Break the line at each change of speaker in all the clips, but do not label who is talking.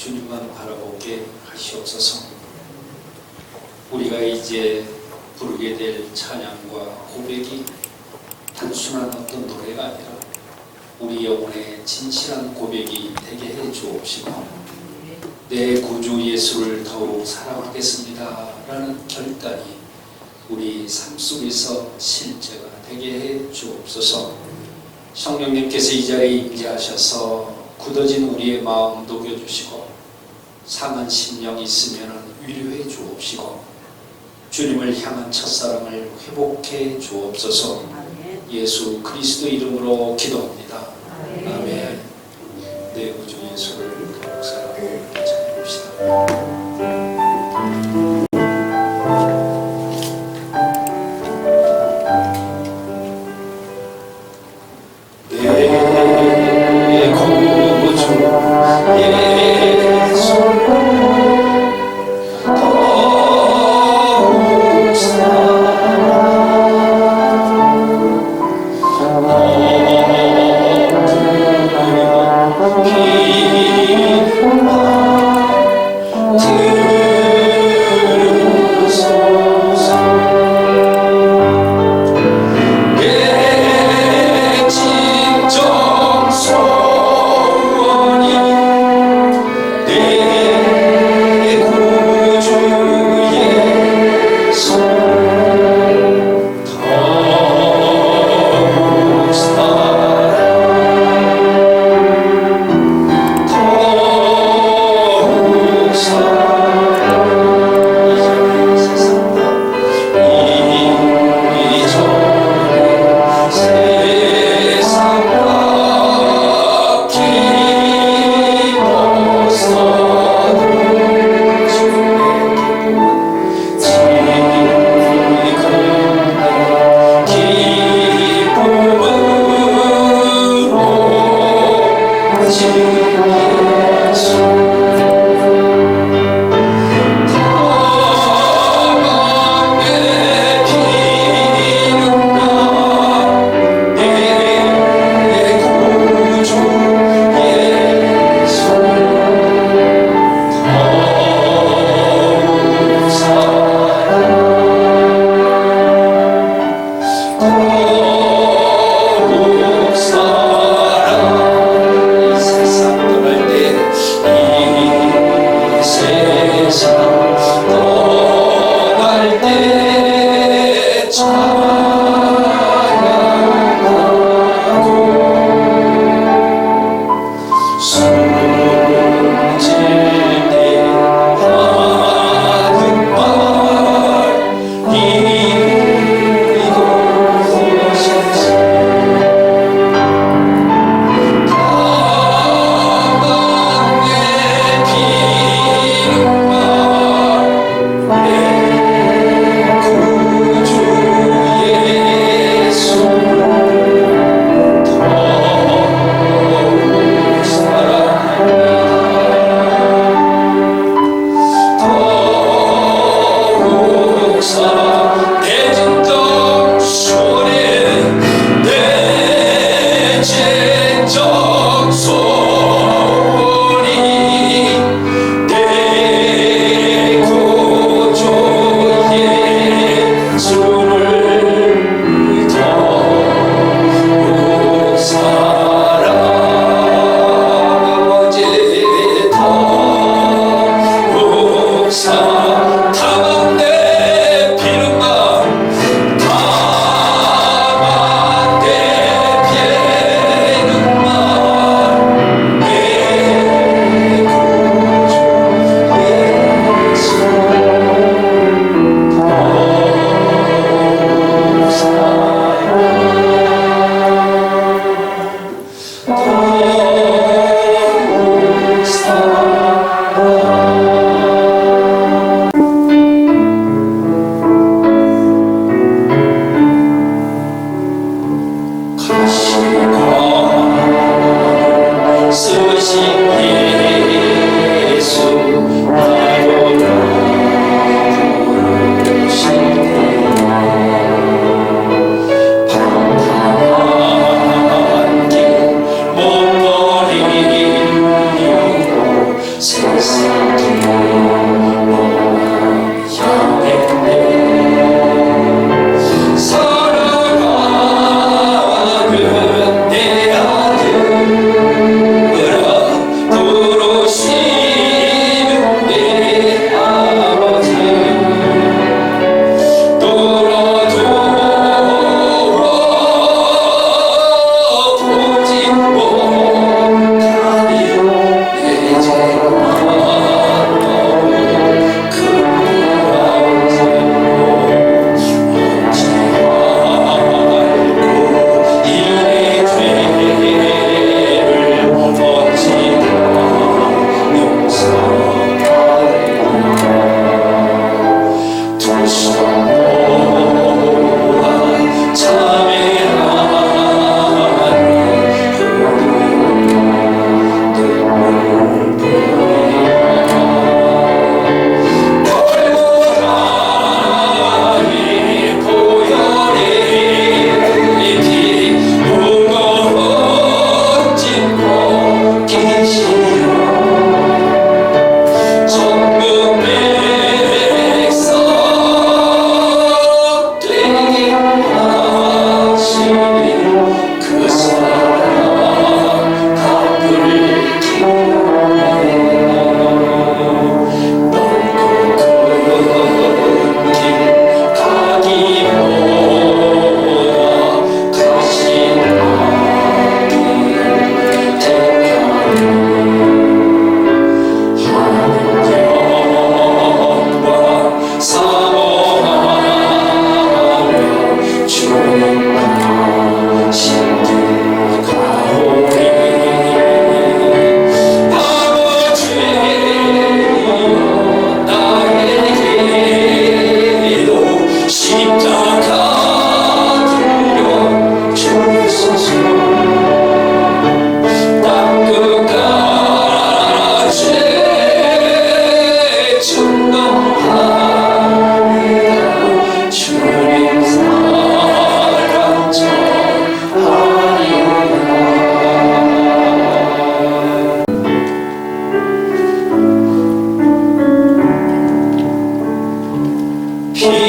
주님만 바라보게 하시옵소서. 우리가 이제 부르게 될 찬양과 고백이 단순한 어떤 노래가 아니라 우리 영혼의 진실한 고백이 되게 해 주옵시고, 내 구주 예수를 더욱 사랑하겠습니다 라는 결단이 우리 삶 속에서 실제가 되게 해 주옵소서. 성령님께서 이 자리에 임재하셔서 굳어진 우리의 마음 녹여주시고, 상한 심령이 있으면 위로해 주옵시고, 주님을 향한 첫사랑을 회복해 주옵소서. 예수 그리스도 이름으로 기도합니다. 아멘. 내 구주 예수를 더욱 사랑하고 찬양합시다.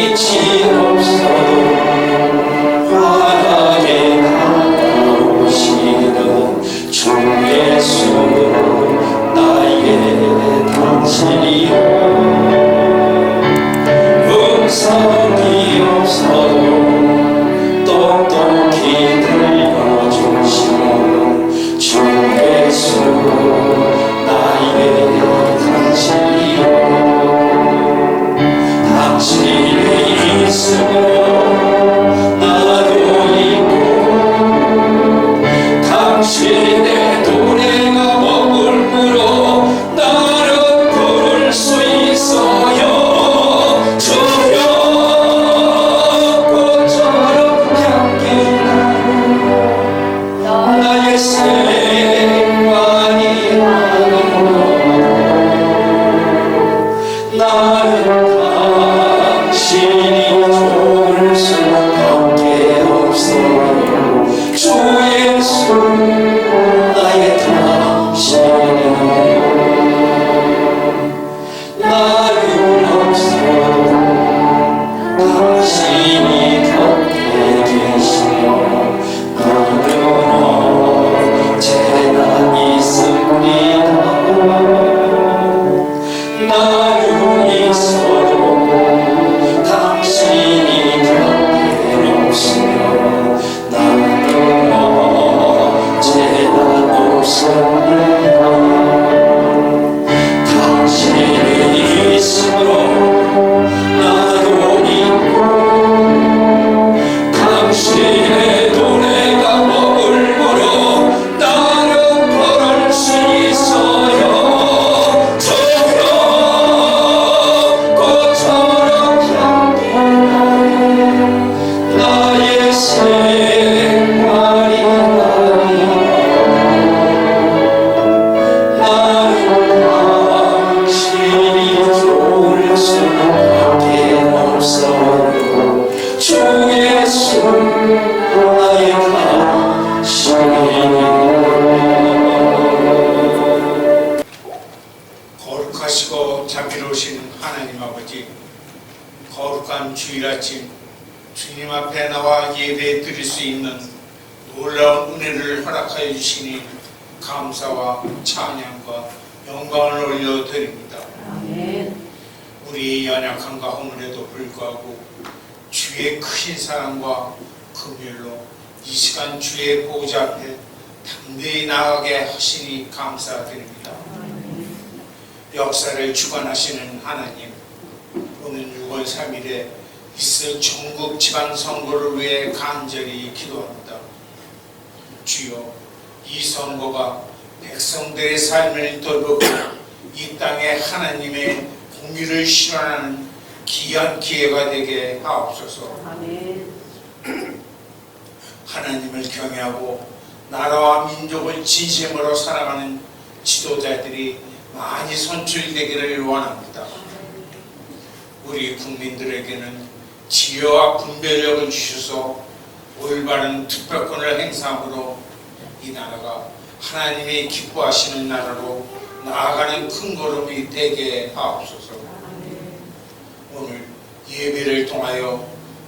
빛이 없어도 환하게 다가오시는 주 예수 나의 당신이요 음성이 없어도 똑똑히 들려주시는 주 예수 나의 당신이요 당신이 있으므로 나도 있고 당신의 노래가 머물므로 나를 부를 수 있어요 주여 꽃처럼 향기 나의 생활이 나는 당신이 좋을 수밖에 없어요 주 예수 나의 당신은 나는 없어도 당신이 곁에 계시며 나는 언제나 있습니다 나는 있어도 당신이 곁에 없으며 나는 언제나 없습니다 당신이 있으므로 나도 있고 당신의 노래가 머물므로 나는 걸을 수 있어요 주여 꽃처럼 향기 나의 생활이 나는 당신이 좋을 수밖에 없어요 주 예수 나의 당신이요
거룩하시고 자비로우신 하나님 아버지, 거룩한 주일 아침 주님 앞에 나와 예배 드릴 수 있는 놀라운 은혜를 허락하여 주시니 감사와 찬양과 영광을 올려드립니다. 우리의 연약함과 허물에도 불구하고 주의 크신 사랑과 긍휼로 이 시간 주의 보좌 앞에 담대히 나아가게 하시니 감사드립니다. 역사를 주관하시는 하나님, 오늘 6월 3일에 있을 전국 지방선거를 위해 간절히 기도합니다. 주여, 이 선거가 백성들의 삶을 돌보고 이 땅에 하나님의 공의를 실현하는 귀한 기회가 되게 하옵소서.
아멘.
하나님을 경외하고 나라와 민족을 진심으로 사랑하는 지도자들이 많이 선출되기를 원합니다. 우리 국민들에게는 지혜와 분별력을 주셔서 올바른 투표권을 행사함으로 이 나라가 하나님이 기뻐하시는 나라로 나아가는 큰 걸음이 되게 하옵소서. 오늘 예배를 통하여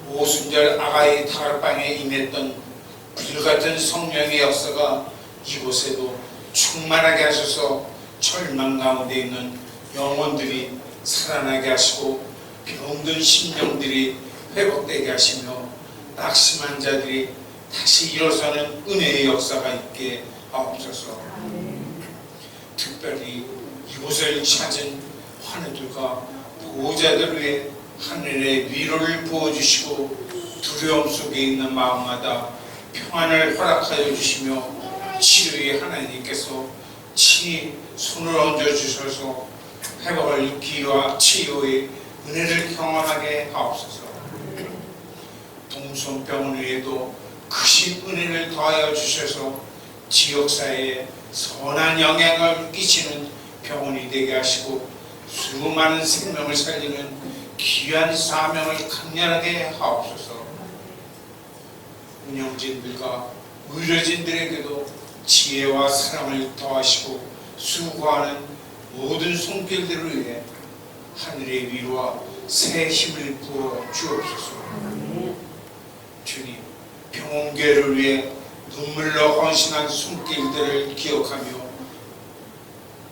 오순절 아가이 다락방에 임했던 불같은 성령의 역사가 이곳에도 충만하게 하셔서 절망 가운데 있는 영혼들이 살아나게 하시고 병든 심령들이 회복되게 하시며 낙심한 자들이 다시 일어서는 은혜의 역사가 있게 하옵소서. 특별히 이곳을 찾은 환우들과 보호자들 위해 하늘의 위로를 부어주시고 두려움 속에 있는 마음마다 평안을 허락하여 주시며 치료의 하나님께서 친히 손을 얹어주셔서 회복을 기와 치유의 은혜를 경험하게 하옵소서. 동성병원 외에도 크신 은혜를 더하여 주셔서 지역사회에 선한 영향을 끼치는 병원이 되게 하시고 수많은 생명을 살리는 귀한 사명을 강렬하게 하옵소서. 운영진들과 의료진들에게도 지혜와 사랑을 더하시고 수고하는 모든 손길들을 위해 하늘의 위로와 새 힘을 부어 주옵소서. 주님, 병원교회를 위해 눈물로 헌신한 손길들을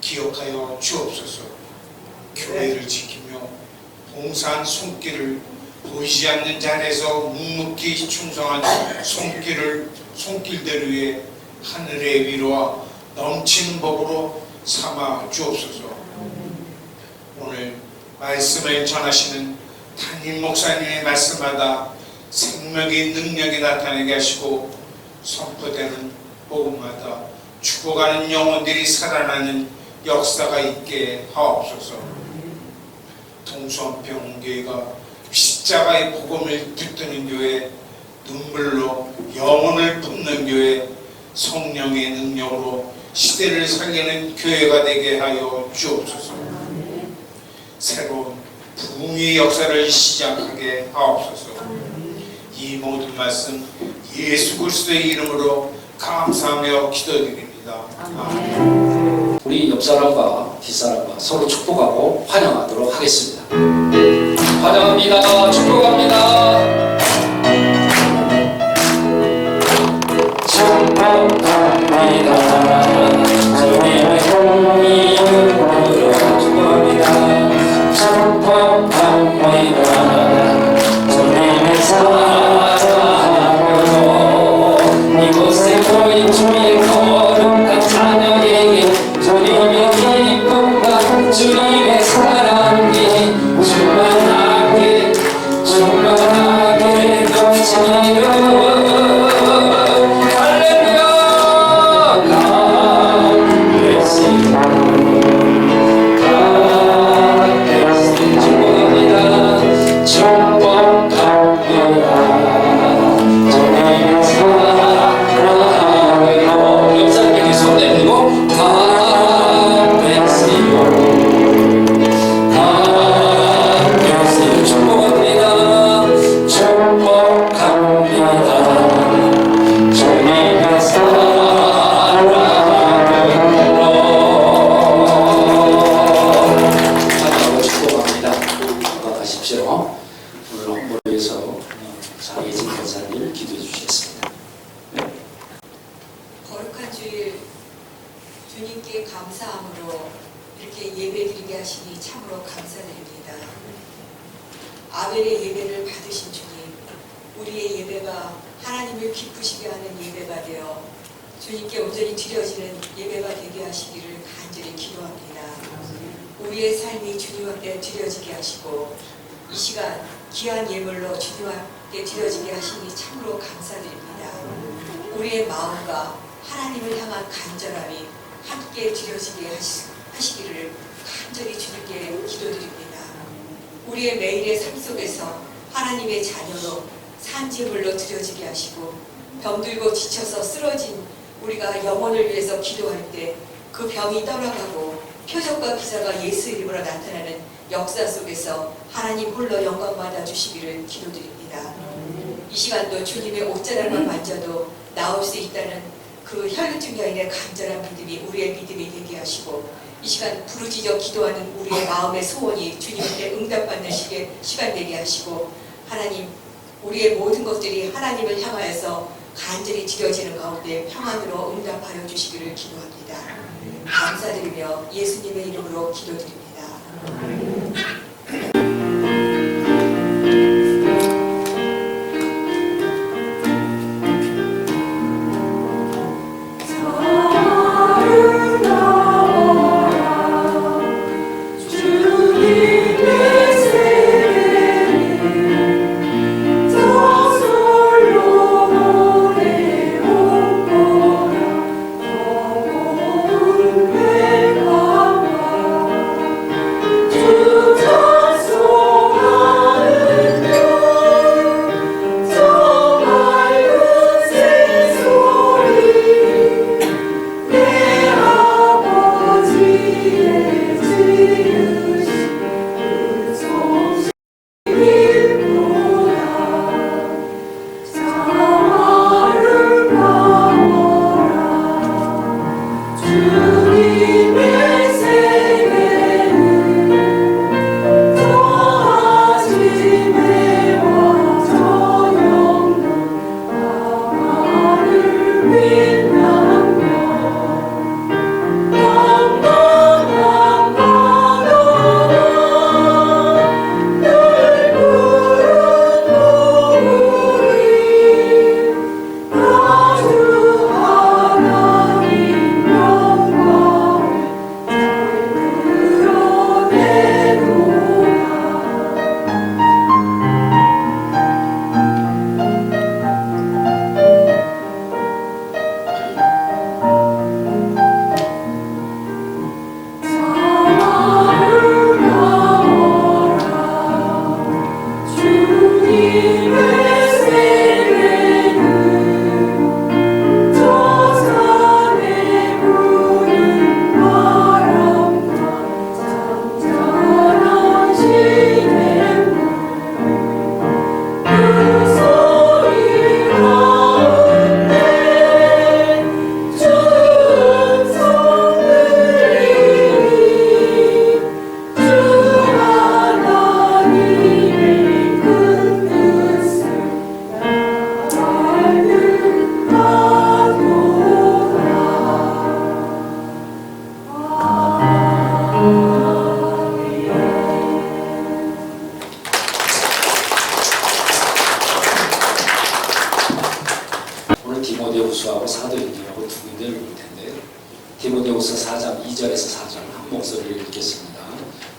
기억하여 주옵소서. 교회를 지키며 봉사한 손길을, 보이지 않는 자리에서 묵묵히 충성한 손길들을 위해 하늘의 위로와 넘치는 복으로 삼아 주옵소서. 오늘 말씀을 전하시는 담임 목사님의 말씀마다 생명의 능력이 나타나게 하시고, 선포되는 복음마다 죽어가는 영혼들이 살아나는 역사가 있게 하옵소서. 동수원병원교회가 십자가의 복음을 붙드는 교회, 눈물로 영혼을 품는 교회, 성령의 능력으로 시대를 살리는 교회가 되게 하여 주옵소서. 새로운 부흥의 역사를 시작하게 하옵소서. 이 모든 말씀 예수 그리스도의 이름으로 감사하며 기도드립니다. 아멘.
우리 옆사람과 뒷사람과 서로 축복하고 환영하도록 하겠습니다. 환영합니다. 축복합니다. 축복합니다. 주님의 이름으로 축복합니다. 축복합니다. 주님의 사랑으로 이곳에 모인 주의 거룩한 자녀에게 주님의 기쁨과 주님의 사랑이 충만하게 넘치도록 할렐루야. 축복합니다. 축복합니다. 주님의 사랑으로 옆사람에게 손 내밀고 축복합니다. 축복합니다. 주님의 사랑으로 환영하고 축복합니다. 건강하십시오. 오늘 홍보를 위해서 장혜진 권사님 기도해 주시겠습니다.
거룩한 주일 주님께 감사함으로 이렇게 예배드리게 하시니 참으로 감사드립니다. 아벨의 예배를 받으신 주님, 우리의 예배가 하나님을 기쁘시게 하는 예배가 되어 주님께 온전히 드려지는 예배가 되게 하시기를 간절히 기도합니다. 우리의 삶이 주님 앞에 드려지게 하시고 이 시간 귀한 예물로 주님 앞에 드려지게 하시니 참으로 감사드립니다. 우리의 마음과 하나님을 향한 간절함이 함께 드려지게 하시기를 간절히 주님께 기도드립니다. 우리의 매일의 삶 속에서 하나님의 자녀로 산재물로 드려지게 하시고, 병들고 지쳐서 쓰러진 우리가 영혼을 위해서 기도할 때 그 병이 떠나가고 표적과 기사가 예수 이름으로 나타나는 역사 속에서 하나님 홀로 영광 받아 주시기를 기도드립니다. 이 시간도 주님의 옷자락만 만져도 나올 수 있다는 그 혈루증 여인의 간절한 믿음이 우리의 믿음이 되게 하시고, 이 시간 부르짖어 기도하는 우리의 마음의 소원이 주님께 응답받는 시간 되게 하시고, 하나님 우리의 모든 것들이 하나님을 향하여서 간절히 드려지는 가운데 평안으로 응답하여 주시기를 기도합니다. 감사드리며 예수님의 이름으로 기도드립니다.
주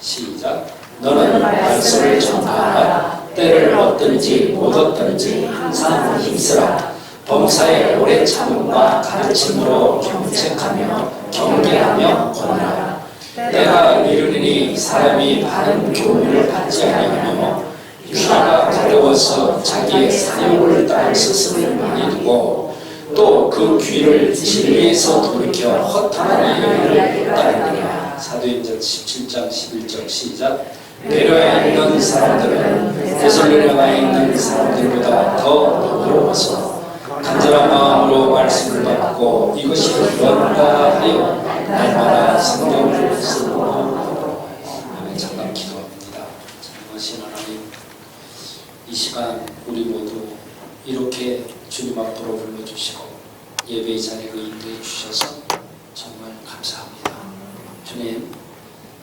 시작. 너는 말씀을 전파하라. 때를 얻든지 못 얻든지 항상 힘쓰라. 범사에 오래 참음과 가르침으로 경책하며 경계하며 권하라. 때가 이르리니 사람이 바른 교훈을 받지 아니하며 유다가 가려워서 자기의 사욕을 따를 스승을 많이 두고 또 그 귀를 진리에서 돌이켜 허탄한 얘기를 따르느니라. 사도행전 17장 11절 시작. 베레아에 있는 사람들은 데살로니가에 있는 사람들보다 더 너그러워서 간절한 마음으로 말씀을 받고 이것이 그런가 하여 날마다 성경을 쓰고. 잠깐 기도합니다. 자비하신 하나님, 이 시간 우리 모두 이렇게 주님 앞으로 불러주시고 예배의 자리를 인도해 주셔서 정말 감사합니다. 주님,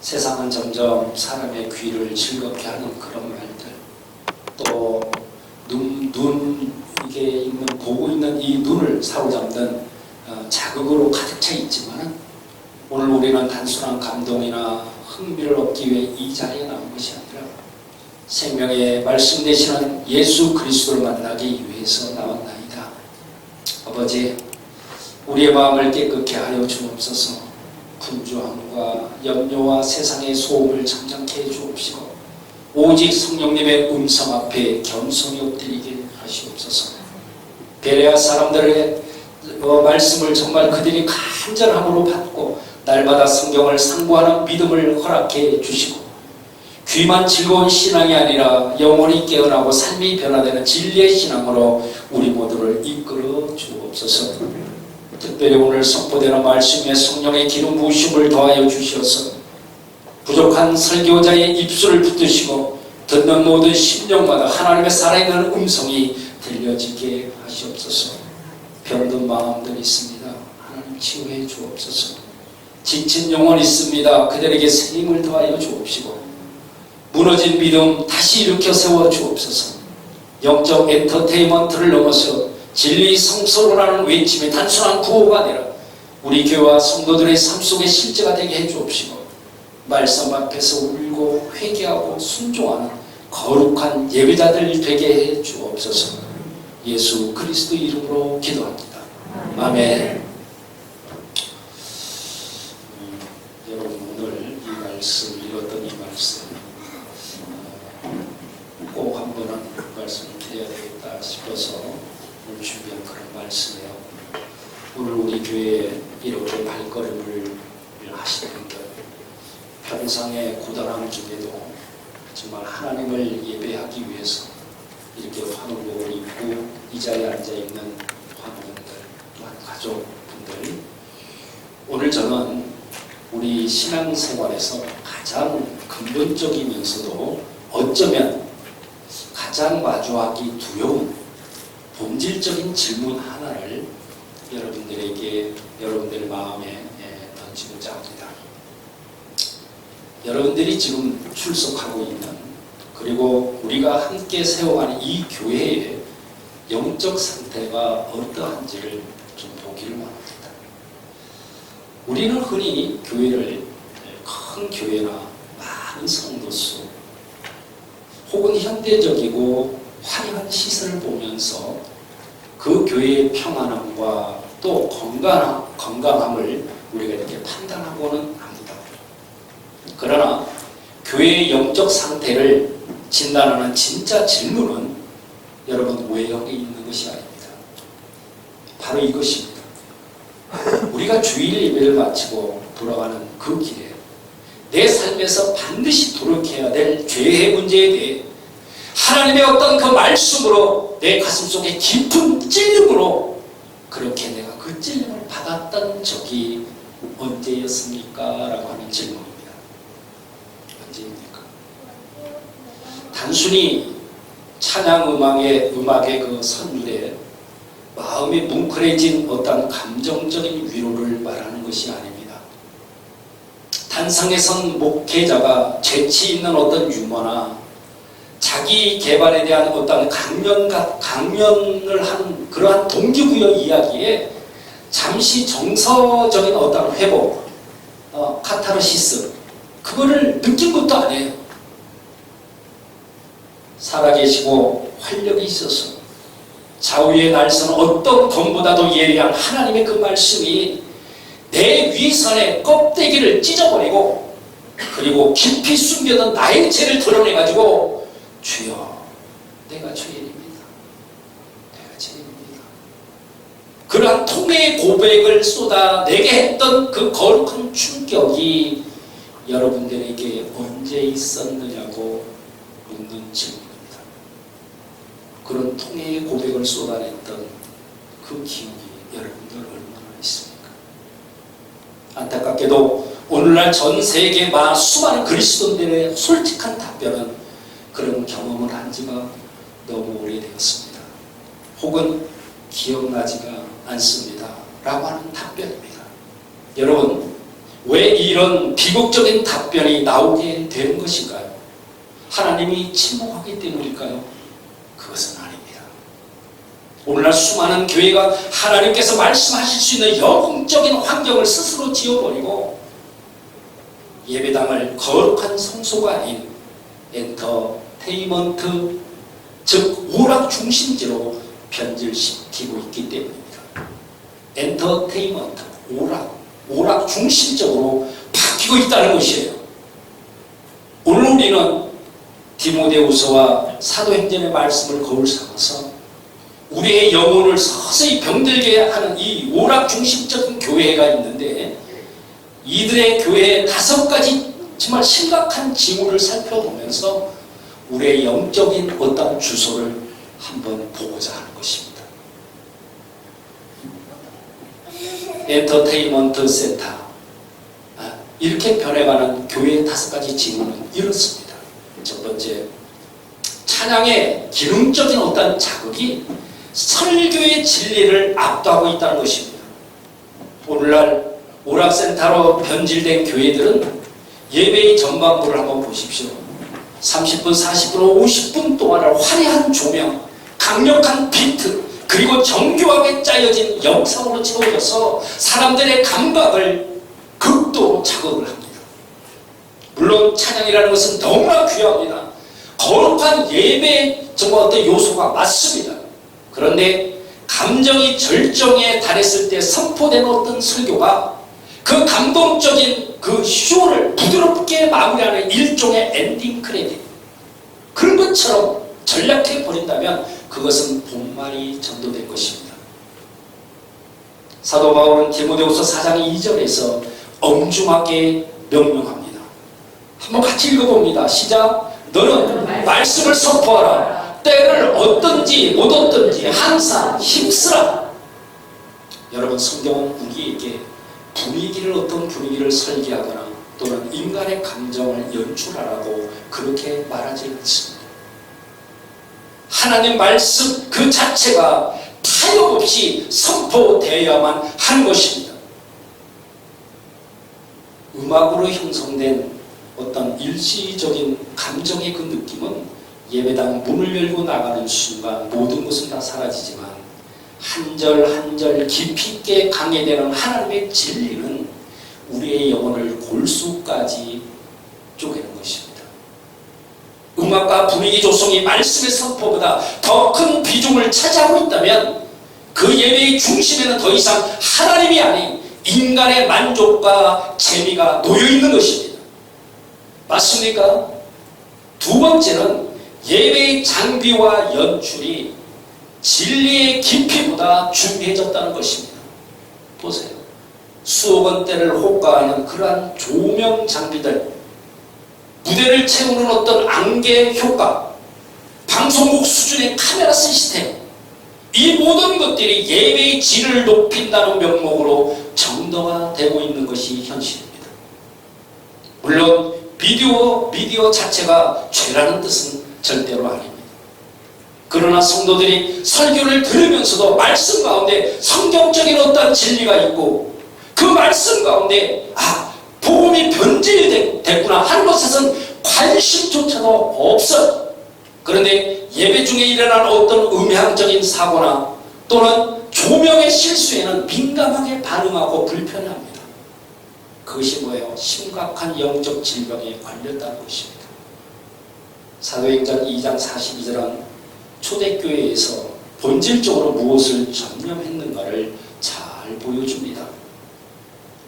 세상은 점점 사람의 귀를 즐겁게 하는 그런 말들, 또 이게 있는, 보고 있는 이 눈을 사로잡는 자극으로 가득 차 있지만 오늘 우리는 단순한 감동이나 흥미를 얻기 위해 이 자리에 나온 것이 아니라 생명의 말씀 되시는 예수 그리스도를 만나기 위해서 나왔나이다. 아버지, 우리의 마음을 깨끗게 하여 주옵소서. 분주함과 염려와 세상의 소음을 잠잠케 해 주옵시고 오직 성령님의 음성 앞에 겸손히 엎드리게 하시옵소서. 베레아 사람들의 말씀을 정말 그들이 간절함으로 받고 날마다 성경을 상고하는 믿음을 허락해 주시고 귀만 즐거운 신앙이 아니라 영혼이 깨어나고 삶이 변화되는 진리의 신앙으로 우리 모두를 이끌어 주옵소서. 특별히 오늘 선포되는 말씀에 성령의 기름 부으심을 더하여 주시어서 부족한 설교자의 입술을 붙드시고 듣는 모든 심령마다 하나님의 살아있는 음성이 들려지게 하시옵소서. 병든 마음들이 있습니다. 하나님 치유해 주옵소서. 지친 영혼이 있습니다. 그들에게 새 힘을 더하여 주옵시고 무너진 믿음 다시 일으켜 세워 주옵소서. 영적 엔터테인먼트를 넘어서 진리 성소로라는 외침이 단순한 구호가 아니라 우리 교회와 성도들의 삶 속에 실제가 되게 해 주옵시고 말씀 앞에서 울고 회개하고 순종하는 거룩한 예배자들 되게 해 주옵소서. 예수 그리스도 이름으로 기도합니다. 아멘. 여러분, 오늘 이 말씀, 읽었던 이 말씀 꼭 한 번은 말씀을 드려야 되겠다 싶어서 오늘 준비한 그런 말씀이에요. 오늘 우리 교회에 이렇게 발걸음을 하시는 분들, 평상의 고단함 중에도 정말 하나님을 예배하기 위해서 이렇게 환호복을 입고 이 자리에 앉아있는 환우분들, 또한 가족분들, 오늘 저는 우리 신앙생활에서 가장 근본적이면서도 어쩌면 가장 마주하기 두려운 본질적인 질문 하나를 여러분들에게, 여러분들 마음에 던지고자 합니다. 여러분들이 지금 출석하고 있는, 그리고 우리가 함께 세워가는 이 교회의 영적 상태가 어떠한지를 좀 보기를 원합니다. 우리는 흔히 교회를, 큰 교회나 많은 성도 수, 혹은 현대적이고 화려한 시설을 보면서 그 교회의 평안함과 또 건강함을 우리가 이렇게 판단하고는 합니다. 그러나 교회의 영적 상태를 진단하는 진짜 질문은 여러분 외형에 있는 것이 아닙니다. 바로 이것입니다. 우리가 주일 예배를 마치고 돌아가는 그 길에 내 삶에서 반드시 돌이켜야 될 죄의 문제에 대해 하나님의 어떤 그 말씀으로 내 가슴속에 깊은 찔림으로 그렇게 내가 그 찔림을 받았던 적이 언제였습니까? 라고 하는 질문입니다. 언제입니까? 단순히 찬양 음악의 그 선율에 마음이 뭉클해진 어떤 감정적인 위로를 말하는 것이 아닙니다. 단상에 선 목회자가 재치 있는 어떤 유머나 자기 개발에 대한 어떤 강연을 하는 그러한 동기부여 이야기에 잠시 정서적인 어떤 회복, 카타르시스, 그거를 느낀 것도 아니에요. 살아계시고 활력이 있어서 좌우의 날선 어떤 검보다도 예리한 하나님의 그 말씀이 내 위선의 껍데기를 찢어버리고 그리고 깊이 숨겨둔 나의 죄를 드러내가지고 주여 내가 죄인입니다. 내가 죄인입니다. 그러한 통회의 고백을 쏟아내게 했던 그 거룩한 충격이 여러분들에게 언제 있었느냐고 묻는 질문입니다. 그런 통회의 고백을 쏟아냈던 그 기억이 여러분들 얼마나 있습니까? 안타깝게도 오늘날 전 세계 수많은 그리스도인들의 솔직한 답변은 그런 경험을 한 지가 너무 오래되었습니다. 혹은 기억나지가 않습니다. 라고 하는 답변입니다. 여러분, 왜 이런 비극적인 답변이 나오게 되는 것인가요? 하나님이 침묵하기 때문일까요? 그것은 아닙니다. 오늘날 수많은 교회가 하나님께서 말씀하실 수 있는 영적인 환경을 스스로 지어버리고 예배당을 거룩한 성소가 아닌 엔터테인먼트, 즉 오락 중심지로 변질시키고 있기 때문입니다. 엔터테인먼트, 오락 중심적으로 바뀌고 있다는 것이에요. 오늘 우리는 디모데후서와 사도행전의 말씀을 거울 삼아서 우리의 영혼을 서서히 병들게 하는 이 오락 중심적인 교회가 있는데 이들의 교회의 5가지 정말 심각한 징후를 살펴보면서 우리의 영적인 어떤 주소를 한번 보고자 하는 것입니다. 엔터테인먼트 센터, 이렇게 변해가는 교회의 5가지 징후는 이렇습니다. 첫 번째, 찬양의 기능적인 어떤 자극이 설교의 진리를 압도하고 있다는 것입니다. 오늘날 오락센터로 변질된 교회들은 예배의 전반부를 한번 보십시오. 30분, 40분, 50분 동안을 화려한 조명, 강력한 비트, 그리고 정교하게 짜여진 영상으로 채워져서 사람들의 감각을 극도로 자극을 합니다. 물론 찬양이라는 것은 너무나 귀합니다. 거룩한 예배의 정말 어떤 요소가 맞습니다. 그런데 감정이 절정에 달했을 때 선포되는 어떤 설교가 그 감동적인 그 쇼를 부드럽게 마무리하는 일종의 엔딩 크레딧, 그런 것처럼 전략해 버린다면 그것은 본말이 전도될 것입니다. 사도 바울은 디모데후서 4장 2절에서 엄중하게 명령합니다. 한번 같이 읽어봅니다. 시작. 너는 말씀을 선포하라. 때를 얻든지 못 얻든지 항상 힘쓰라. 여러분, 성경은 우리에게 어떤 분위기를 설계하거나 또는 인간의 감정을 연출하라고 그렇게 말하지 않습니다. 하나님 말씀 그 자체가 타협 없이 선포되어야만 하는 것입니다. 음악으로 형성된 어떤 일시적인 감정의 그 느낌은 예배당 문을 열고 나가는 순간 모든 것은 다 사라지지만 한 절 한 절 깊이 있게 강해되는 하나님의 진리는 우리의 영혼을 골수까지 쪼개는 것입니다. 음악과 분위기 조성이 말씀의 선포보다 더 큰 비중을 차지하고 있다면 그 예배의 중심에는 더 이상 하나님이 아닌 인간의 만족과 재미가 놓여있는 것입니다. 맞습니까? 두 번째는 예배의 장비와 연출이 진리의 깊이보다 중요해졌다는 것입니다. 보세요. 수억 원대를 호가하는 그러한 조명 장비들, 무대를 채우는 어떤 안개 효과, 방송국 수준의 카메라 시스템, 이 모든 것들이 예배의 질을 높인다는 명목으로 정당화되고 있는 것이 현실입니다. 물론 미디어 자체가 죄라는 뜻은 절대로 아닙니다. 그러나 성도들이 설교를 들으면서도 말씀 가운데 성경적인 어떤 진리가 있고 그 말씀 가운데 복음이 변질됐구나 하는 것에선 관심조차도 없어요. 그런데 예배 중에 일어나는 어떤 음향적인 사고나 또는 조명의 실수에는 민감하게 반응하고 불편해합니다. 그것이 뭐예요? 심각한 영적 질병에 걸렸다는 것입니다. 사도행전 2장 42절은 초대교회에서 본질적으로 무엇을 전념했는가를 잘 보여줍니다.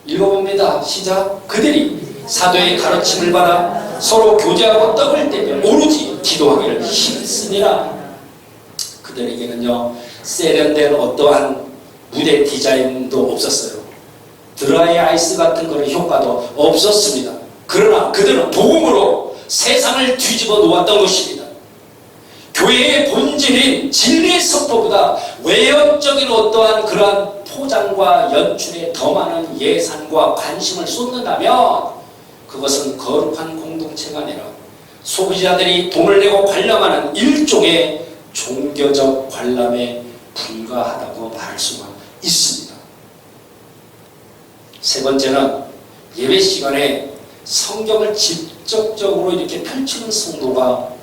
읽어봅니다. 시작. 그들이 사도의 가르침을 받아 서로 교제하고 떡을 떼며 오로지 기도하기를 힘쓰니라. 그들에게는요 세련된 어떠한 무대 디자인도 없었어요. 드라이 아이스 같은 그런 효과도 없었습니다. 그러나 그들은 복음으로 세상을 뒤집어 놓았던 것입니다. 교회의 본질인 진리의 선포보다 외형적인 어떠한 그러한 포장과 연출에 더 많은 예산과 관심을 쏟는다면 그것은 거룩한 공동체가 아니라 소비자들이 돈을 내고 관람하는 일종의 종교적 관람에 불과하다고 말할 수가 있습니다. 세 번째는 예배 시간에 성경을 직접적으로 이렇게 펼치는 성도가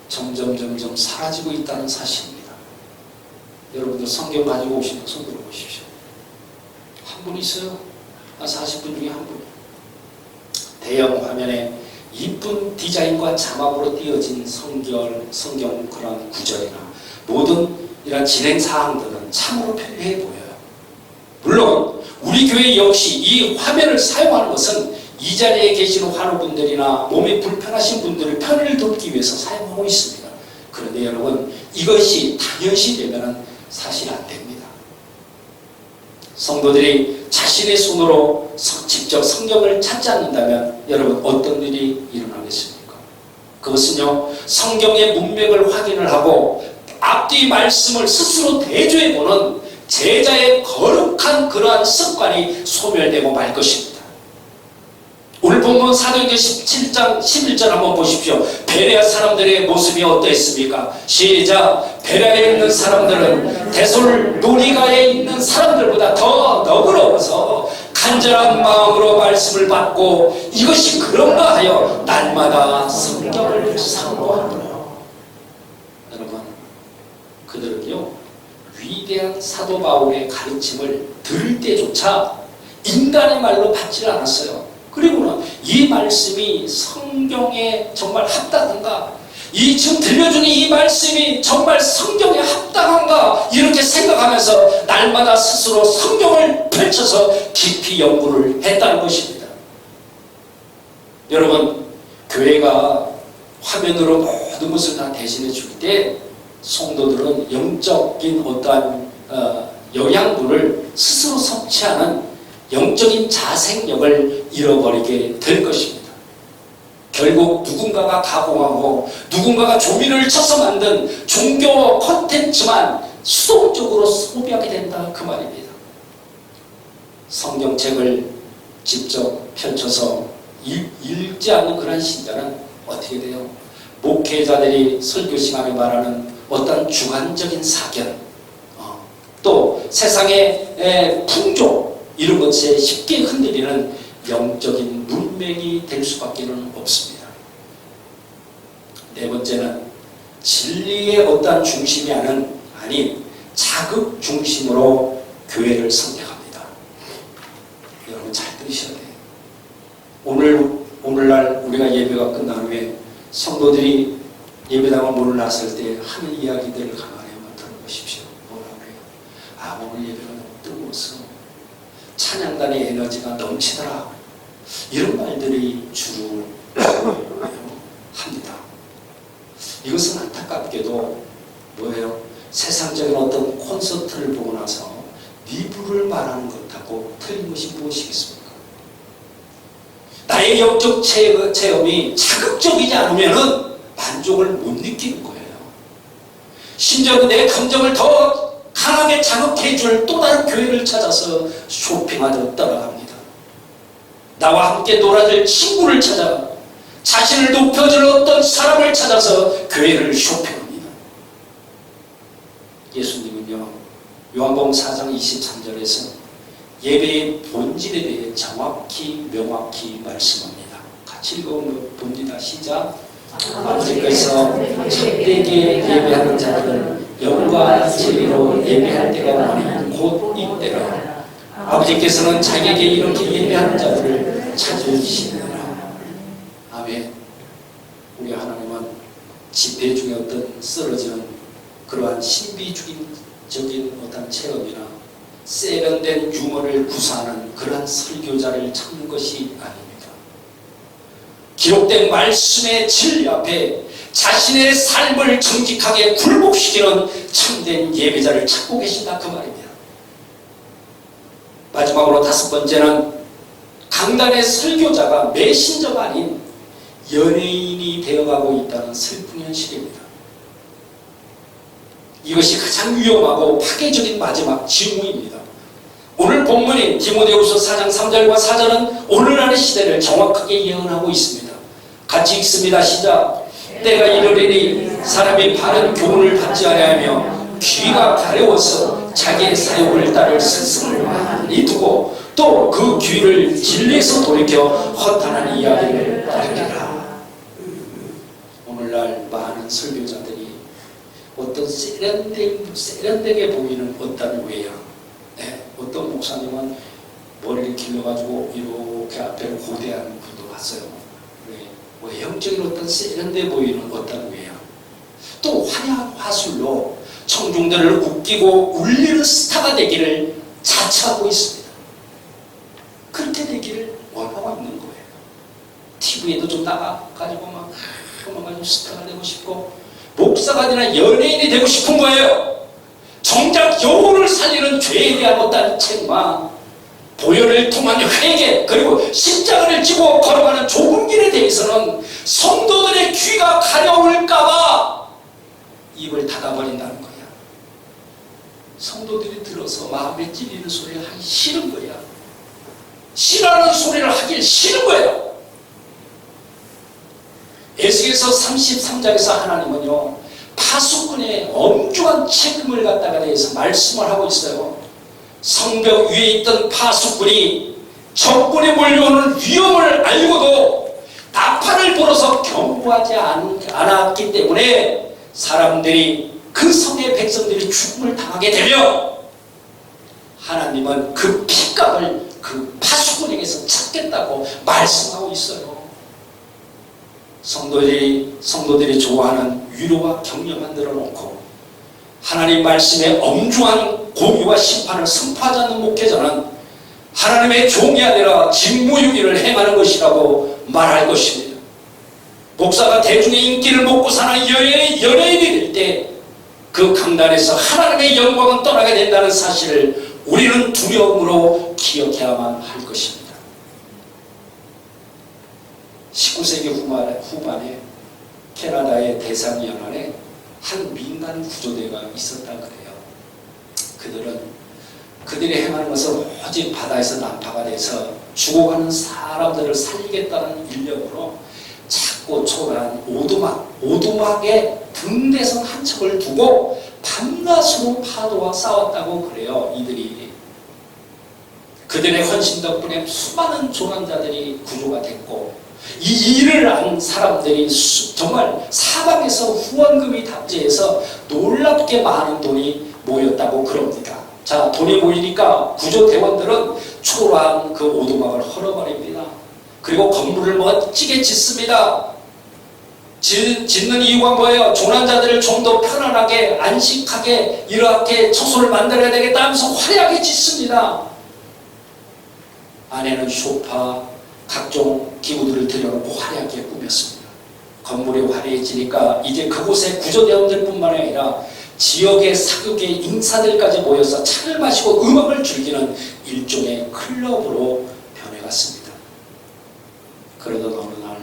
점점 사라지고 있다는 사실입니다. 여러분들 성경 가지고 오시는 손 들어보십시오. 한 분 있어요. 한 40분 중에 한 분이에요. 대형 화면에 이쁜 디자인과 자막으로 띄어진 성경 그런 구절이나 모든 이런 진행 사항들은 참으로 편리해 보여요. 물론 우리 교회 역시 이 화면을 사용하는 것은 이 자리에 계시는 환우분들이나 몸이 불편하신 분들의 편의를 돕기 위해서 사용하고 있습니다. 그런데 여러분 이것이 당연시 되면 사실 안 됩니다. 성도들이 자신의 손으로 직접 성경을 찾지 않는다면 여러분 어떤 일이 일어나겠습니까? 그것은요 성경의 문맥을 확인을 하고 앞뒤 말씀을 스스로 대조해보는 제자의 거룩한 그러한 습관이 소멸되고 말 것입니다. 오늘 본문 사도행전 17장 11절 한번 보십시오. 베레아 사람들의 모습이 어떠했습니까? 시작. 베레아에 있는 사람들은 데살로니가에 있는 사람들보다 더 너그러워서 간절한 마음으로 말씀을 받고 이것이 그런가 하여 날마다 성경을 상고하더라. 여러분 그들은요 위대한 사도 바울의 가르침을 들을 때조차 인간의 말로 받지 않았어요. 그리고는 이 말씀이 성경에 정말 합당한가? 이 지금 들려주는 이 말씀이 정말 성경에 합당한가? 이렇게 생각하면서 날마다 스스로 성경을 펼쳐서 깊이 연구를 했다는 것입니다. 여러분, 교회가 화면으로 모든 것을 다 대신해 줄 때 성도들은 영적인 어떠한 영양분을 스스로 섭취하는 영적인 자생력을 잃어버리게 될 것입니다. 결국 누군가가 가공하고 누군가가 조미료를 쳐서 만든 종교 콘텐츠만 수동적으로 소비하게 된다 그 말입니다. 성경책을 직접 펼쳐서 읽지 않는 그런 신자는 어떻게 돼요? 목회자들이 설교 시간에 말하는 어떤 주관적인 사견, 또 세상의 풍조 이런 것에 쉽게 흔들리는 영적인 문맹이 될 수밖에 없습니다. 네 번째는 진리의 어떠한 중심이 아닌 자극 중심으로 교회를 선택합니다. 여러분 잘 들으셔야 돼요. 오늘날 우리가 예배가 끝난 후에 성도들이 예배당을 문을 나설 때 하는 이야기들을 가만히 한번 들어보십시오. 뭐라고 해요? 오늘 예배가 너무 뜨거웠어. 찬양단의 에너지가 넘치더라. 이런 말들이 주로 합니다. 이것은 안타깝게도 뭐예요? 세상적인 어떤 콘서트를 보고 나서 리뷰를 말하는 것하고 틀린 것이 무엇이겠습니까? 나의 영적 체험이 자극적이지 않으면 만족을 못 느끼는 거예요. 심지어 내 감정을 더 강하게 자극해 줄 또 다른 교회를 찾아서 쇼핑하러 떠나갑니다. 나와 함께 놀아줄 친구를 찾아 자신을 높여줄 어떤 사람을 찾아서 교회를 쇼핑합니다. 예수님은요 요한복음 4장 23절에서 예배의 본질에 대해 정확히 명확히 말씀합니다. 같이 읽어봅니다. 시작. 아버지께서 참되게 예배하는 자들은 영과 진리로 예배할 때가 오니 곧 이때라. 아버지께서는 자기에게 이렇게 예배하는 자들을 찾으시느니라. 아멘. 우리 하나님은 집회 중에 어떤 쓰러지는 그러한 신비주의적인 어떤 체험이나 세련된 유머를 구사하는 그러한 설교자를 찾는 것이 아닙니다. 기록된 말씀의 진리 앞에 자신의 삶을 정직하게 굴복시키는 참된 예배자를 찾고 계신다 그 말입니다. 마지막으로 다섯 번째는 강단의 설교자가 메신저가 아닌 연예인이 되어가고 있다는 슬픈 현실입니다. 이것이 가장 위험하고 파괴적인 마지막 징후입니다. 오늘 본문인 디모데후서 4장 3절과 4절은 오늘날의 시대를 정확하게 예언하고 있습니다. 같이 읽습니다. 시작. 때가 이르리니 사람이 바른 교훈을 받지 아니하며 귀가 가려워서 자기의 사욕을 따를 스승을 많이 두고 또 그 귀를 진리에서 돌이켜 허탄한 이야기를 따르리라. 오늘날 많은 설교자들이 어떤 세련되게 보이는 어떤 외양, 어떤 목사님은 머리를 길러가지고 이렇게 앞에 고대한 분도 봤어요. 외형적인 어떤 세련돼 보이는 어떤 외양, 또 화려한 화술로 청중들을 웃기고 울리는 스타가 되기를 자처하고 있습니다. 그렇게 되기를 원하고 있는 거예요. TV에도 좀 나가가지고 막 스타가 되고 싶고 목사가 아니라 연예인이 되고 싶은 거예요. 정작 영혼을 살리는 죄에 대한 어떤 책망, 보혈을 통한 회개, 그리고 십자가를 지고 걸어가는 좁은 길에 대해서는 성도들의 귀가 가려울까봐 입을 닫아버린다는 거야. 성도들이 들어서 마음에 찔리는 소리를 하기 싫은 거야. 싫어하는 소리를 하기 싫은 거야. 에스겔서 33장에서 하나님은요, 파수꾼의 엄중한 책임을 갖다가 대해서 말씀을 하고 있어요. 성벽 위에 있던 파수꾼이 적군이 몰려오는 위험을 알고도 나팔을 불어서 경고하지 않았기 때문에 사람들이, 그 성의 백성들이 죽음을 당하게 되면 하나님은 그 핏값을 그 파수꾼에게서 찾겠다고 말씀하고 있어요. 성도들이 좋아하는 위로와 격려 만들어 놓고 하나님 말씀의 엄중한 공의와 심판을 선포하지 않는 목회자는 하나님의 종이 아니라 직무유기를 행하는 것이라고 말할 것입니다. 목사가 대중의 인기를 먹고 사는 연예인이 될 때 그 강단에서 하나님의 영광은 떠나게 된다는 사실을 우리는 두려움으로 기억해야만 할 것입니다. 19세기 후반에 캐나다의 대상연안에 한 민간 구조대가 있었다 그래요. 그들이 행하는 것은 오직 바다에서 난파가 돼서 죽어가는 사람들을 살리겠다는 일념으로 작고 초라한 오두막에 등대선 한 척을 두고 밤낮으로 파도와 싸웠다고 그래요. 그들의 헌신 덕분에 수많은 조난자들이 구조가 됐고, 이 일을 한 사람들이 정말 사방에서 후원금이 답제해서 놀랍게 많은 돈이 모였다고 그럽니다. 자, 돈이 모이니까 구조대원들은 초라한 그 오두막을 헐어버립니다. 그리고 건물을 멋지게 짓습니다. 짓는 이유가 뭐예요? 조난자들을 좀 더 편안하게 안식하게 이렇게 처소를 만들어야 되겠다 하면서 화려하게 짓습니다. 안에는 소파, 각종 기구들을 들여놓고 화려하게 꾸몄습니다. 건물이 화려해지니까 이제 그곳에 구조대원들뿐만 아니라 지역의 사극의 인사들까지 모여서 차를 마시고 음악을 즐기는 일종의 클럽으로 변해갔습니다. 그러던 어느 날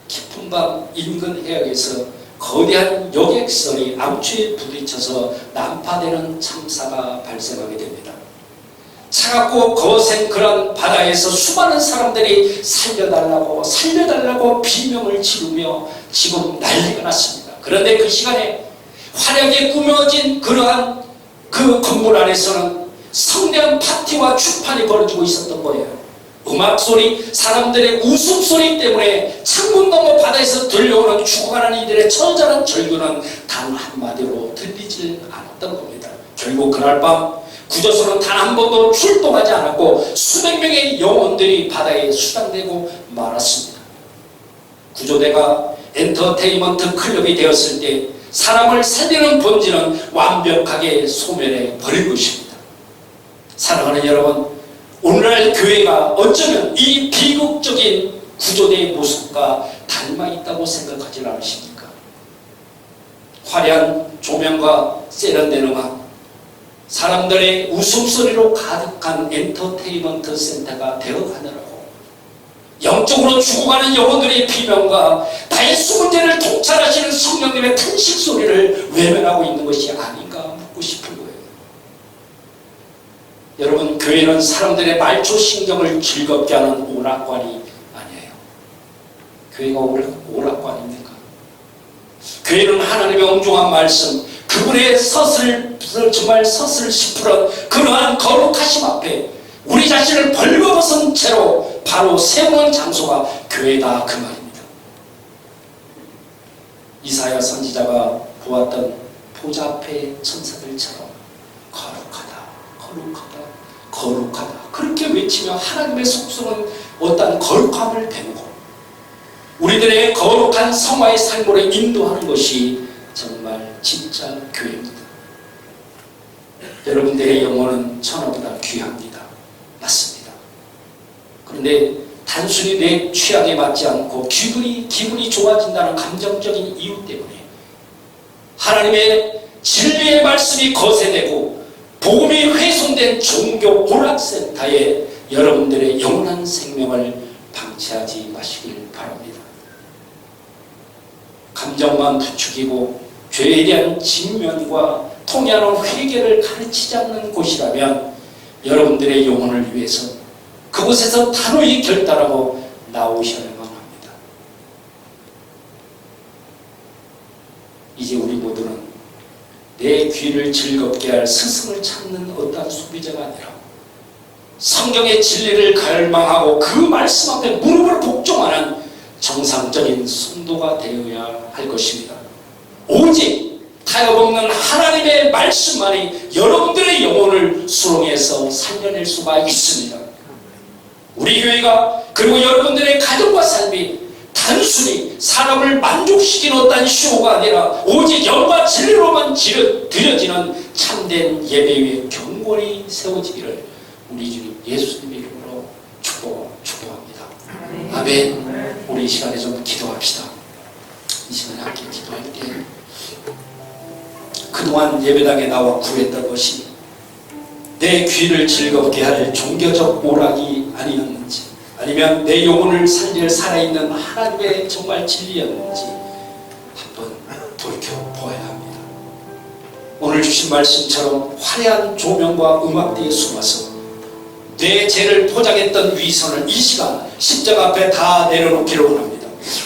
깊은 밤 인근 해역에서 거대한 여객선이 암초에 부딪혀서 난파되는 참사가 발생하게 됩니다. 차갑고 거센 그런 바다에서 수많은 사람들이 살려달라고 비명을 지르며 지금 난리가 났습니다. 그런데 그 시간에 화려하게 꾸며진 그러한 그 건물 안에서는 성대한 파티와 축판이 벌어지고 있었던 거예요. 음악소리, 사람들의 웃음소리 때문에 창문 너머 바다에서 들려오는 죽어가는 이들의 처절한 절규는 단 한마디로 들리질 않았던 겁니다. 결국 그날 밤 구조선은 단 한 번도 출동하지 않았고 수백 명의 영혼들이 바다에 수장되고 말았습니다. 구조대가 엔터테인먼트 클럽이 되었을 때 사람을 살리는 본질은 완벽하게 소멸해 버린 것입니다. 사랑하는 여러분, 오늘날 교회가 어쩌면 이 비극적인 구조대의 모습과 닮아 있다고 생각하지 않으십니까? 화려한 조명과 세련된 음악, 사람들의 웃음소리로 가득한 엔터테인먼트 센터가 되어가느라고 영적으로 죽어가는 영혼들의 비명과 나의 숨은 죄를 통찰하시는 성령님의 탄식 소리를 외면하고 있는 것이 아닌가 묻고 싶은 거예요. 여러분, 교회는 사람들의 말초신경을 즐겁게 하는 오락관이 아니에요. 교회가 오락관입니까? 교회는 하나님의 엉중한 말씀, 그분의 정말 서슬 시푸른 그러한 거룩하심 앞에 우리 자신을 벌거벗은 채로 바로 세우는 장소가 교회다, 그 말입니다. 이사야 선지자가 보았던 보좌 앞의 천사들처럼 거룩하다, 거룩하다, 거룩하다 그렇게 외치며 하나님의 속성은 어떤 거룩함을 배우고 우리들의 거룩한 성화의 삶으로 인도하는 것이 정말 진짜 교회입니다. 여러분들의 영혼은 천하보다 귀합니다. 맞습니다. 그런데 단순히 내 취향에 맞지 않고 기분이 좋아진다는 감정적인 이유 때문에 하나님의 진리의 말씀이 거세되고 복음이 훼손된 종교 오락센터에 여러분들의 영원한 생명을 방치하지 마시길 바랍니다. 감정만 부추기고 죄에 대한 직면과 통해하는 회개를 가르치지 않는 곳이라면 여러분들의 영혼을 위해서 그곳에서 단호히 결단하고 나오셔야만 합니다. 이제 우리 모두는 내 귀를 즐겁게 할 스승을 찾는 어떠한 소비자가 아니라 성경의 진리를 갈망하고 그 말씀 앞에 무릎을 복종하는 정상적인 성도가 되어야 할 것입니다. 오직 타협없는 하나님의 말씀만이 여러분들의 영혼을 수렁에서 살려낼 수가 있습니다. 우리 교회가 그리고 여러분들의 가정과 삶이 단순히 사람을 만족시키는 어떤 쇼가 아니라 오직 영과 진리로만 드려지는 참된 예배 위에 경건이 세워지기를 우리 주님 예수님의 이름으로 축복합니다. 아멘. 우리 이 시간에 좀 기도합시다. 이 시간에 함께 기도할 때 그동안 예배당에 나와 구했던 것이 내 귀를 즐겁게 할 종교적 오락이 아니었는지 아니면 내 영혼을 살릴 살아있는 하나님의 정말 진리였는지 한번 돌이켜보아야 합니다. 오늘 주신 말씀처럼 화려한 조명과 음악대에 숨어서 내 죄를 포장했던 위선을 이 시간 십자가 앞에 다 내려놓기를 원합니다.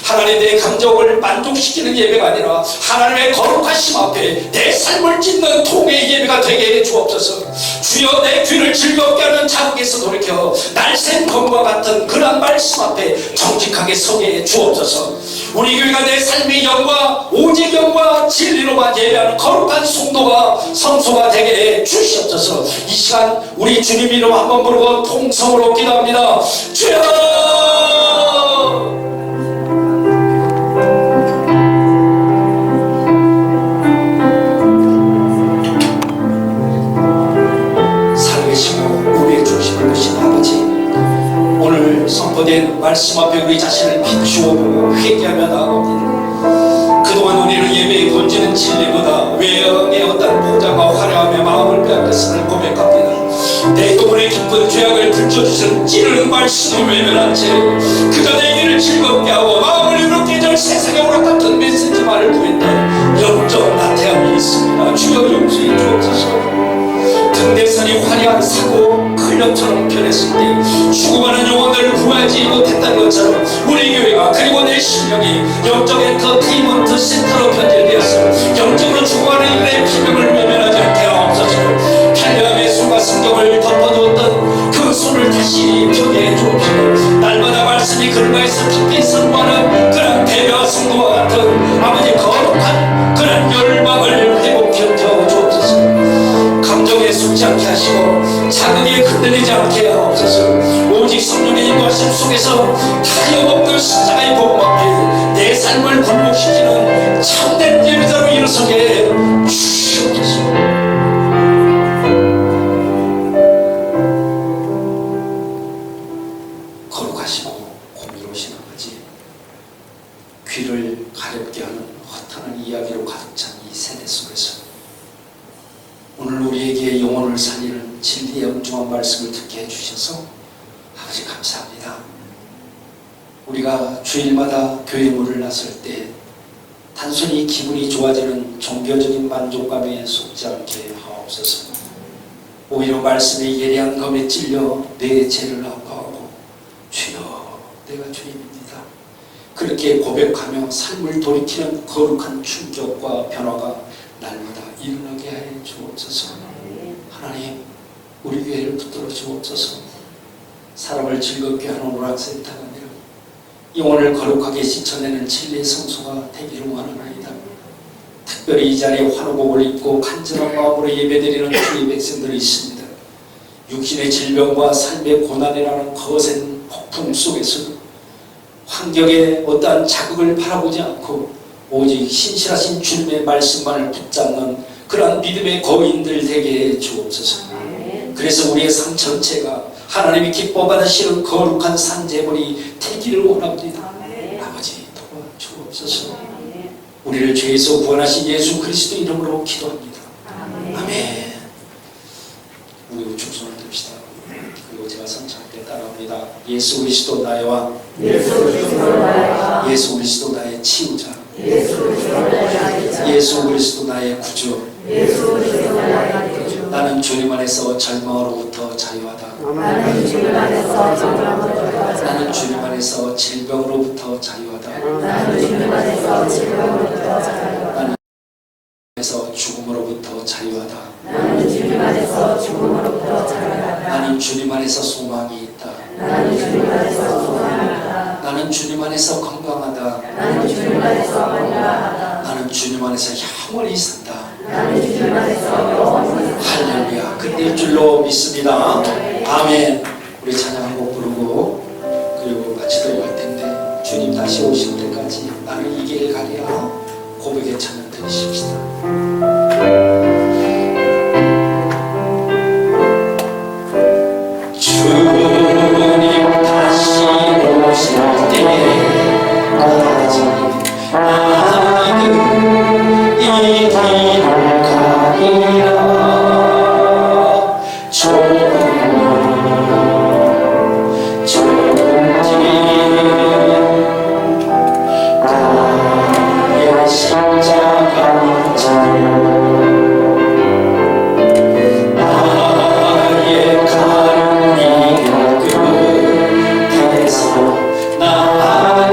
하나님 내 감정을 만족시키는 예배가 아니라 하나님의 거룩하심 앞에 내 삶을 찢는 통의 예배가 되게 해 주옵소서. 주여 내 귀를 즐겁게 하는 자국에서 돌이켜 날쌘 검과 같은 그런 말씀 앞에 정직하게 서게 해 주옵소서. 우리 교회가 내 삶의 영과 오직 영과 진리로만 예배하는 거룩한 성도가 성소가 되게 해 주시옵소서. 이 시간 우리 주님 이름 한번 부르고 통성으로 기도합니다. 주여 선포된 말씀 앞에 우리 자신을 비추어 보고 회개하며 나아갑니다. 그동안 우리는 예배의 본질은 진리보다 외형의 어떤 포장과 화려함에 마음을 빼앗겼음을 고백합니다. 내 영혼의 깊은 죄악을 들춰주신 찌르는 말씀을 외면한 채 그저 내 길을 즐겁게 하고 마음을 이롭게 절 세상에 오락같은 메시지만을 구했던 영적 나태함이 있습니다. 주여 용서해 주옵소서. 등대선이 화려한 사고 클럽처럼 변했을 때 죽어가는 영혼들을 구하지 못했다는 것처럼 우리 교회가 그리고 내 실력이 영적 엔터테인먼트 센터로 변질되었어 영적으로 죽어가는 이들의 비명을 외면하지 않게 하옵소서. 편리함의 손과 성경을 덮어주었던 그 손을 다시 펴게 해주옵시고 날마다 말씀이 근거에서 깊이 선포하는 그런 대변 성도와 같은 아버지 거룩한 그런 열망을 회복시켜 주옵소서. 감정에 숨지 않게 하시고 통해서 가염없는 십자가의 복받게 내 삶을 굴복시키는 참된 예배자로 일어서게 주시옵소서. 거룩하시고 공의로우신 아버지, 귀를 가렵게 하는 허탄한 이야기로 가득 찬 이 세대 속에서 오늘 우리에게 영혼을 살리는 진리의 엄중한 말씀을 듣게 해주셔서 아버지 감사합니다. 우리가 주일마다 교회 문을 나설 때 단순히 기분이 좋아지는 종교적인 만족감에 속지 않게 하옵소서. 오히려 말씀의 예리한 검에 찔려 내 죄를 아파하고 주여 내가 주님입니다 그렇게 고백하며 삶을 돌이키는 거룩한 충격과 변화가 날마다 일어나게 하여 주옵소서. 하나님, 우리 교회를 붙들어 주옵소서. 사람을 즐겁게 하는 오락센터가 아니라 영혼을 거룩하게 씻어내는 진리의 성소가 되기를 원하나이다. 특별히 이 자리에 환호복을 입고 간절한 마음으로 예배드리는 주의 백성들이 있습니다. 육신의 질병과 삶의 고난이라는 거센 폭풍 속에서도 환경에 어떠한 자극을 바라보지 않고 오직 신실하신 주님의 말씀만을 붙잡는 그러한 믿음의 거인들 되게 해 주옵소서. 그래서 우리의 삶 전체가 하나님이 기뻐 받으시는 거룩한 산제물이 되기를 원합니다. 아버지 도와주옵소서. 우리를 죄에서 구원하신 예수 그리스도 이름으로 기도합니다. 아멘. 우리 우측 손을 듭시다. 그리고 제가 선창할 때 따라합니다. 예수 그리스도 나의 왕, 예수 그리스도 나의 치유자, 예수 그리스도 나의 구주, 나는 주님 안에서 절망으로부터 자유하다. 나는 주님 안에서 질병으로부터 자유하다. 나는 안에서 죽음으로부터 자유하다. 나는 주님 안에서 소망이 있다. 나는 주님 안에서 건강하다. 나는 주님 안에서 영원히 산다. 할렐루야. 그때일 줄로 믿습니다. 아멘. 우리 찬양 한 곡 부르고 그리고 마치도록 할 텐데 주님 다시 오실 때까지 나는 이 길 가리라 고백의 찬양 드리십시다. 주님 다시 오실 때까지 나는 이 길을 가리라. 조금씩 나의 십자가 나의 가는 이 끝에서 나는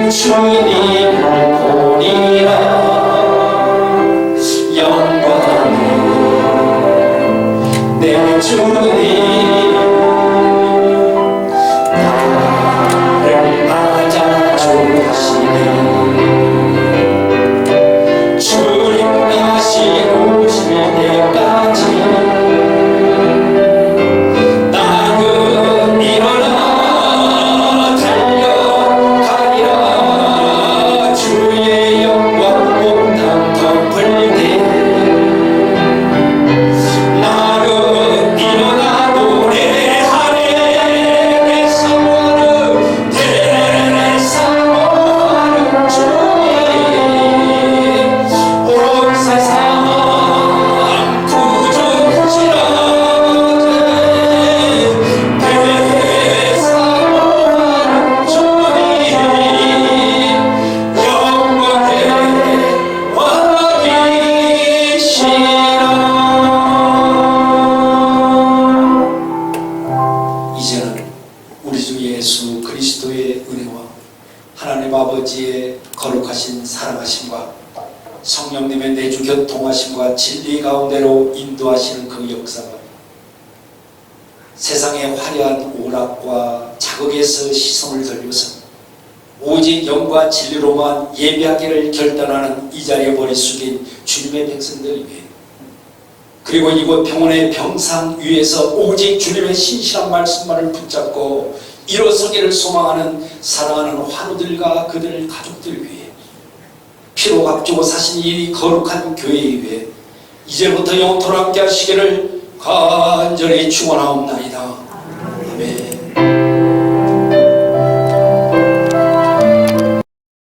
주님을 보리라. 영광은 내 주님 나를 맞아주시네. 주님 다시 오실 때까지 나는 일어나 달려가리라. 주의 영광 온땅 덮을 때 나는 일어나 노래하네. 내 사모하는 주님 온 세상 구주시라. 내 사모하는 주님 영원의 왕이시라. 이제는 우리 주 예수 그리스도의 은혜와 하나님 아버지의 거룩하신 사랑하심과 성령님의 내주 교통하심과 진리 가운데로 인도하시는 그 역사가 세상의 화려한 오락과 자극에서 시선을 돌려서 오직 영과 진리로만 예배하기를 결단하는 이 자리에 머리 숙인 주님의 백성들 위해, 그리고 이곳 평온의 병상 위에서 오직 주님의 신실한 말씀만을 붙잡고 일어서기를 소망하는 사랑하는 환우들과 그들 가족들 위해 피로 값주고 사신 이 거룩한 교회 위에 이제부터 영토로 함께 하시기를 간절히 축원하옵나이다.